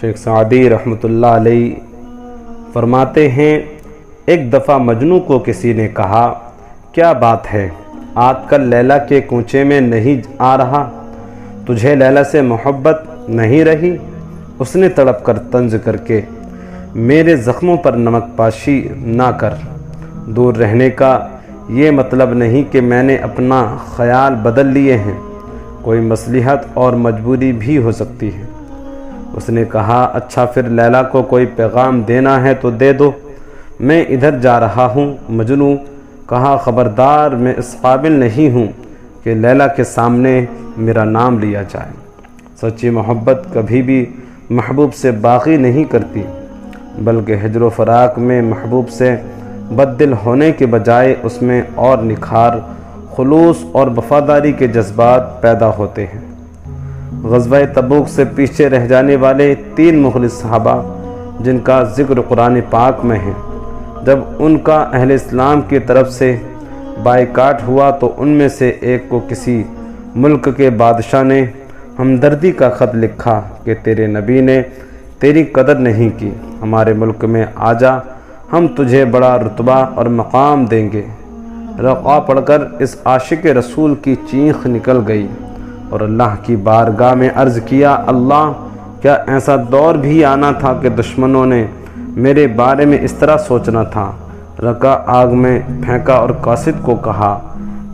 شیخ Saadi رحمۃ اللہ علیہ فرماتے ہیں، ایک دفعہ مجنوں کو کسی نے کہا، کیا بات ہے، آج کل لیلا کے کوچے میں نہیں آ رہا؟ تجھے لیلا سے محبت نہیں رہی؟ اس نے تڑپ کر طنز کر کے، میرے زخموں پر نمک پاشی نہ کر، دور رہنے کا یہ مطلب نہیں کہ میں نے اپنا خیال بدل لیے ہیں، کوئی مصلحت اور مجبوری بھی ہو سکتی ہے۔ اس نے کہا، اچھا پھر لیلا کو کوئی پیغام دینا ہے تو دے دو، میں ادھر جا رہا ہوں۔ مجنوں کہا، خبردار، میں اس قابل نہیں ہوں کہ لیلا کے سامنے میرا نام لیا جائے۔ سچی محبت کبھی بھی محبوب سے باغی نہیں کرتی، بلکہ ہجر و فراق میں محبوب سے بد دل ہونے کے بجائے اس میں اور نکھار، خلوص اور وفاداری کے جذبات پیدا ہوتے ہیں۔ غزوہ تبوک سے پیچھے رہ جانے والے 3 مخلص صحابہ جن کا ذکر قرآن پاک میں ہے، جب ان کا اہل اسلام کی طرف سے بائیکاٹ ہوا تو ان میں سے ایک کو کسی ملک کے بادشاہ نے ہمدردی کا خط لکھا کہ تیرے نبی نے تیری قدر نہیں کی، ہمارے ملک میں آ جا، ہم تجھے بڑا رتبہ اور مقام دیں گے۔ رقعہ پڑھ کر اس عاشق رسول کی چیخ نکل گئی اور اللہ کی بارگاہ میں عرض کیا، اللہ، کیا ایسا دور بھی آنا تھا کہ دشمنوں نے میرے بارے میں اس طرح سوچنا تھا؟ رقعہ آگ میں پھینکا اور قاصد کو کہا،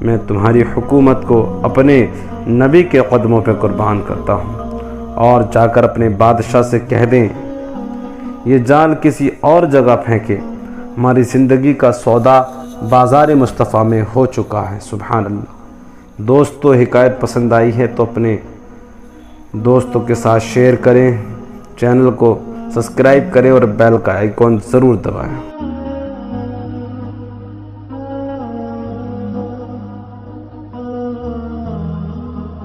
میں تمہاری حکومت کو اپنے نبی کے قدموں پہ قربان کرتا ہوں، اور جا کر اپنے بادشاہ سے کہہ دیں یہ جال کسی اور جگہ پھینکے، ہماری زندگی کا سودا بازار مصطفیٰ میں ہو چکا ہے۔ سبحان اللہ۔ دوستو، حکایت پسند آئی ہے تو اپنے دوستوں کے ساتھ شیئر کریں، چینل کو سبسکرائب کریں اور بیل کا آئیکن ضرور دبائیں۔